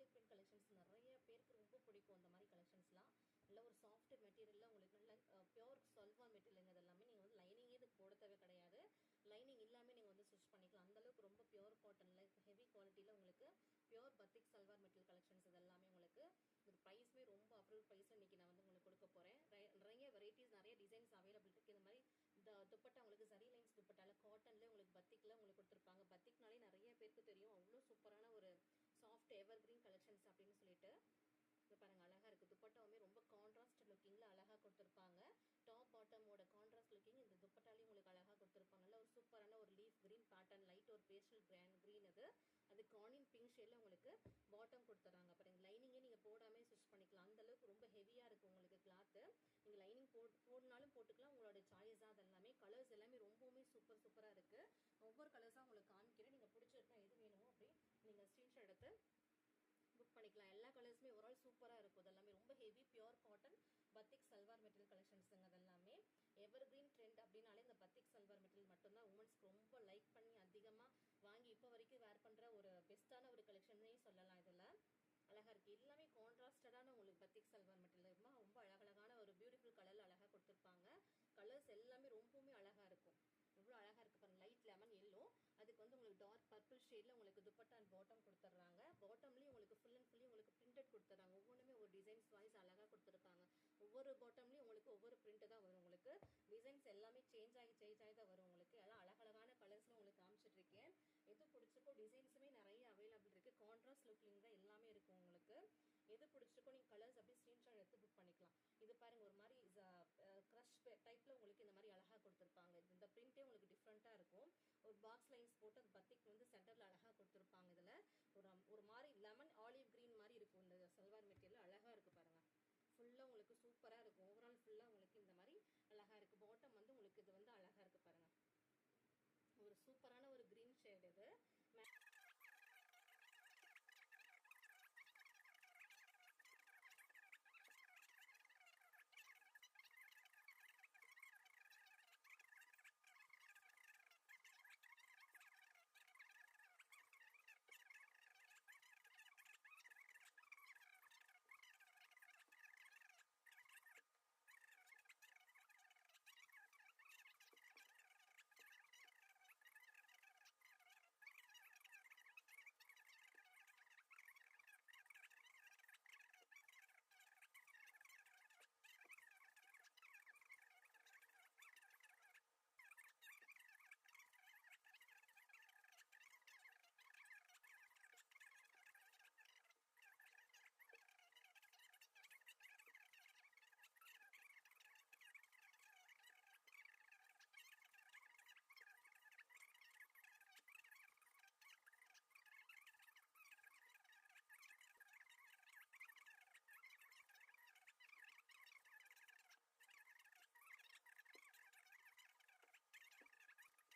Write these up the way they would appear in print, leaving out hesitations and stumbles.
பத்திக் print collections நிறைய பேருக்கு ரொம்ப பிடிக்கும். அந்த மாதிரி கலெக்ஷன்ஸ்லாம் நல்ல ஒரு சாஃப்ட் மெட்டீரியலில் உங்களுக்கு நல்ல பியூர் சல்வார் மெட்டீரியல் இதெல்லாமே நீங்கள் வந்து லைனிங்கே இதுக்கு போட தேவை கிடையாது. லைனிங் இல்லாமல் நீங்கள் வந்து ஸ்டிச் பண்ணிக்கலாம். அந்தளவுக்கு ரொம்ப பியூர் காட்டனில் ஹெவி குவாலிட்டியில் உங்களுக்கு பியூர் பத்திக் சல்வார் மெட்டீரியல் கலெக்ஷன்ஸ் இதெல்லாமே உங்களுக்கு இது ப்ரைஸுமே ரொம்ப அப்ரூவ் ப்ரைஸில் இன்றைக்கி நான் வந்து உங்களுக்கு கொடுக்க போகிறேன். நிறைய வெரைட்டிஸ் நிறைய டிசைன்ஸ் அவைலபிள் இருக்குது. இந்த மாதிரி இந்த துப்பட்டா உங்களுக்கு சரி லைன்ஸ் துப்பட்டால காட்டன்லேயே உங்களுக்கு பத்திக்கில் உங்களுக்கு கொடுத்துருப்பாங்க. பத்திக்னாலே நிறைய பேருக்கு தெரியும், அவ்வளோ சூப்பரான ஒரு சாஃப்ட் எவர் கிரீன் கலெக்ஷன்ஸ் அப்படின்னு சொல்லிட்டு இது பாருங்க அழகா இருக்கு. துப்பட்டாவுமே ரொம்ப கான்ட்ராஸ்ட் லுக்கிங்ல அழகா கொடுத்துருப்பாங்க. டாப் பாட்டமோட கான்ட்ராஸ்ட் லுக்கிங் இந்த துப்பட்டாலையும் உங்களுக்கு அழகா கொடுத்துருப்பாங்க. நல்ல ஒரு சூப்பரான ஒரு லீஃப் கிரீன் பேட்டர்ன், லைட் ஒரு பேஸ்டல் கிரீன் அது கார்னின் பிங்க் ஷேட்ல உங்களுக்கு பாட்டம் கொடுத்துறாங்க. பாருங்க லைனிங்கே நீங்க போடாமே ஸ்டிச் பண்ணிக்கலாம். அந்த அளவுக்கு ரொம்ப ஹெவியா இருக்கு உங்களுக்கு கிளாத். நீங்க லைனிங் போடனாலும் போட்டுக்கலாம், உங்களோட சாய்ஸ் தான். அதெல்லாமே கலர்ஸ் எல்லாமே ரொம்பவுமே சூப்பரா இருக்கு. ஒவ்வொரு கலர்ஸா உங்களுக்கு காமிக்கிறேன். நீங்க பிடிச்சிருக்கா எது வேணுமோ அப்படி நீங்க ஸ்கிரீன்ஷாட் எடுத்து புக் பண்ணிக்கலாம். எல்லா கலர்ஸுமே ஓவரால் சூப்பராக இருக்கும். அதெல்லாமே ரொம்ப heavy pure cotton batik salwar material கலெக்ஷன்ஸுங்க. அதெல்லாமே எவர் கிரீன் ட்ரெண்ட் அப்படின்னாலே இந்த பத்திக் சல்வார் மெட்டீரியல் மட்டும்தான் உமன்ஸ்க்கு ரொம்ப லைக் பண்ணி அதிகமாக வாங்கி இப்போ வரைக்கும் வேர் பண்ணுற ஒரு பெஸ்ட்டான ஒரு கலெக்ஷன்னே சொல்லலாம். இதில் அழகாக இருக்குது. எல்லாமே கான்ட்ராஸ்டடான உங்களுக்கு பத்திக் சல்வார் மெட்டீரியல் ரொம்ப அழகழகான ஒரு பியூட்டிஃபுல் கலரில் அழகாக கொடுத்துருப்பாங்க. கலர்ஸ் எல்லாமே ரொம்பவுமே அழகாக இருக்கும். இவ்வளோ அழகாக இருக்குது பாருங்க. லைட் லெமன் எல்லோ, அதுக்கு வந்து உங்களுக்கு டார்க் பர்பிள் ஷேடில் உங்களுக்கு துப்பட்டா அண்ட் பாட்டம் கொடுத்துட்றாங்க. பாட்டம்லேயும் உங்களுக்கு ஃபுல் அண்ட் ஃபுல்லி உங்களுக்கு பிரிண்டட் கொடுத்துட்றாங்க. ஒவ்வொன்றுமே ஒரு டிசைன்ஸ் வாய்ஸ் அழகாக கொடுத்துருக்காங்க. ஒவ்வொரு பாட்டம்லேயும் உங்களுக்கு ஒவ்வொரு பிரிண்ட் தான் வரும். உங்களுக்கு டிசைன்ஸ் எல்லாமே சேஞ்ச் ஆகி தான் வரும். உங்களுக்கு எல்லாம் அழகழகான கலர்ஸில் உங்களுக்கு காமிச்சிட்ருக்கேன். எது பிடிச்சிருக்கோ டிசைன்ஸுமே நிறைய அவைலபிள் இருக்குது. கான்ட்ராஸ்ட் லுக்லிங் தான் எல்லாமே இருக்கும். உங்களுக்கு எது பிடிச்சிருக்கோ நீங்கள் கலர்ஸ் அப்படியே ஸ்க்ரீன்ஷாட் எடுத்து புக் பண்ணிக்கலாம். இது பாருங்க ஒரு மாதிரி க்ரஷ் டைப்பில் உங்களுக்கு இந்த மாதிரி அழகாக கொடுத்துருப்பாங்க. இந்த பிரிண்டே உங்களுக்கு டிஃப்ரெண்ட்டாக இருக்கும். ஒரு பாக்ஸ் லைன்ஸ் போட்டு அது பத்திக்கு வந்து சென்டரில் அழகாக கொடுத்துருப்பாங்க. இதில் ஒரு மாதிரி லெமன் ஆலிவ் கிரீன் மாதிரி இருக்கும். இந்த சல்வார் மெட்டீரியல் அழகாக இருக்குது பாருங்கள். ஃபுல்லாக உங்களுக்கு சூப்பராக இருக்கும். ஓவரால் ஃபுல்லாக உங்களுக்கு இந்த மாதிரி அழகாக இருக்குது. பாட்டம் வந்து உங்களுக்கு இது வந்து அழகாக இருக்குது பாருங்கள். ஒரு சூப்பரான ஒரு கிரீன் ஷேட் இது.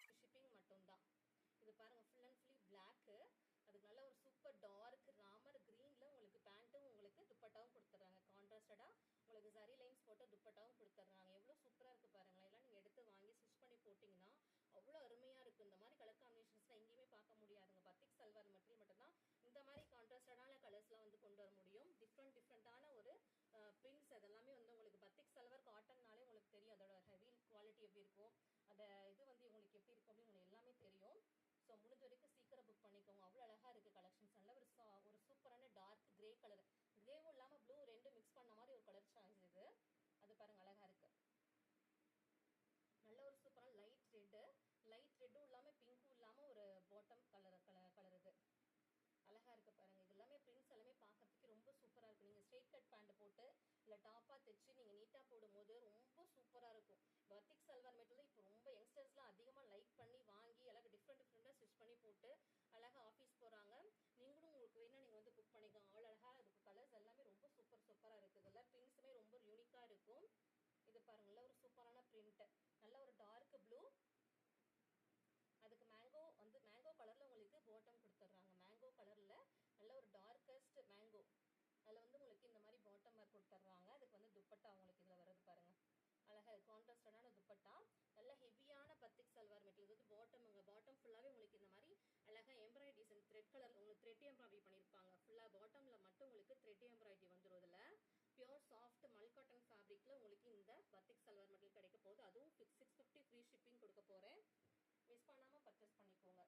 ஷிப்பிங் மட்டும்தான். இது பாருங்க ஃபுல் அண்ட் ஃபுல்லி பிளாக்கு, அதுக்கு நல்ல ஒரு சூப்பர் டார்க் ராமர் கிரீன்ல உங்களுக்கு பேண்ட்டும் உங்களுக்கு துப்பட்டாவும் கொடுத்துட்றாங்க. கான்ட்ராஸ்டடா உங்களுக்கு சரி லைன்ஸ் போட்டு துப்பட்டாவும் கொடுத்துட்றாங்க. எவ்வளோ சூப்பராக இருக்குது பாருங்களேன். எல்லாம் நீங்கள் எடுத்து வாங்கி ஸ்டிச் பண்ணி போட்டிங்கன்னா அவ்வளோ அருமையாக இருக்குது. இந்த மாதிரி கலர் காம்பினேஷன்ஸ்லாம் எங்கேயுமே பார்க்க முடியாதுங்க. பத்திக் சல்வார் மெட்டீரியல் மட்டும்தான் இந்த மாதிரி கான்ட்ராஸ்டடான கலர்ஸ்லாம் வந்து கொண்டு வர முடியும். டிஃப்ரெண்டான ஒரு பிரிண்ட்ஸ் அதெல்லாமே வந்து உங்களுக்கு பத்திக் சல்வார் காட்டன்னாலே உங்களுக்கு தெரியும் அதோட ஹெவி குவாலிட்டி எப்படி இருக்கும், அந்த இது வந்து உங்களுக்கு எப்படி இருக்கும் அப்படின்னு உங்களுக்கு எல்லாமே தெரியும். ஸோ முடிஞ்ச வரைக்கும் சீக்கிரம் புக் பண்ணிக்கோங்க. அவ்வளோ அழகாக இருக்குது கலெக்ஷன்ஸ். நல்ல ஒரு சூப்பரான டார்க் கிரே கலர், கிரேவும் இல்லாமல் ப்ளூ ரெண்டு மிக்ஸ் பண்ண மாதிரி ஒரு கலர் சாய்ஸ் இது. அது பாருங்கள் அழகாக இருக்குது. நல்ல ஒரு சூப்பரான லைட் ரெட்டும் இல்லாமல் பிங்க்கும் இல்லாமல் ஒரு பாட்டம் கலர் இது அழகாக இருக்குது பாருங்கள். இது எல்லாமே பிரிண்ட்ஸ் எல்லாமே பார்க்கறதுக்கு ரொம்ப சூப்பராக இருக்கும். நீங்கள் ஸ்ட்ரெயிட் கட் பேண்ட் போட்டு இல்லை டாப்பாக தைச்சு நீங்கள் நீட்டாக போடும்போது ரொம்ப சூப்பராக இருக்கும். பத்திக் சல்வார் மெட்டீரியல் இப்போ ரொம்ப யங்ஸ்டர்ஸ்லாம் அதிகமாக லைக் பண்ணி வாங்கி அழகாக டிஃப்ரெண்டாக ஸ்டிச் பண்ணி போட்டு அழகாக ஆஃபீஸ் போகிறாங்க. நீங்களும் உங்களுக்கு வேணால் நீங்கள் வந்து புக் பண்ணிக்கலாம். அவ்வளோ அழகாக இருக்கும். கலர்ஸ் எல்லாமே ரொம்ப சூப்பராக இருக்குது. இதெல்லாம் பிரிண்ட்ஸுமே ரொம்ப யூனிக்காக இருக்கும். இது பாருங்கள் ஒரு சூப்பரான பிரிண்ட், நல்ல ஒரு டார்க் ப்ளூ, அதுக்கு மேங்கோ கலரில் உங்களுக்கு பாட்டம் கொடுத்துட்றாங்க. மேங்கோ கலரில் நல்ல ஒரு டார்க்கஸ்ட் மேங்கோ, அதில் வந்து உங்களுக்கு இந்த மாதிரி பாட்டம் கொடுத்துட்றாங்க. அதுக்கு வந்து துப்பட்டா உங்களுக்கு இதில் வருது பாருங்கள். அழகாக கான்ட்ராஸ்டடான துப்பட்டா, நல்ல ஹெவியான பத்திக் சல்வார் மெட்டீரியல். இது பாட்டம் ஃபுல்லாகவே உங்களுக்கு இந்த மாதிரி அழகாக எம்ப்ராய்டரி டிசைன் த்ரெட் கலர் உங்களுக்கு த்ரெட் எம்ப்ராய்டரி பண்ணியிருப்பாங்க. ஃபுல்லாக பாட்டமில் மட்டும் உங்களுக்கு த்ரெட் எம்ப்ராய்டரி வந்துடும். இதில் பியூர் சாஃப்ட் மல் காட்டன் ஃபேப்ரிக்கில் உங்களுக்கு இந்த பத்திக் சல்வார் மெட்டீரியல் கிடைக்க போகுது. அதுவும் 650 ஃப்ரீ ஷிப்பிங் கொடுக்க போகிறேன். மிஸ் பண்ணாமல் பர்ச்சேஸ் பண்ணிக்கோங்க.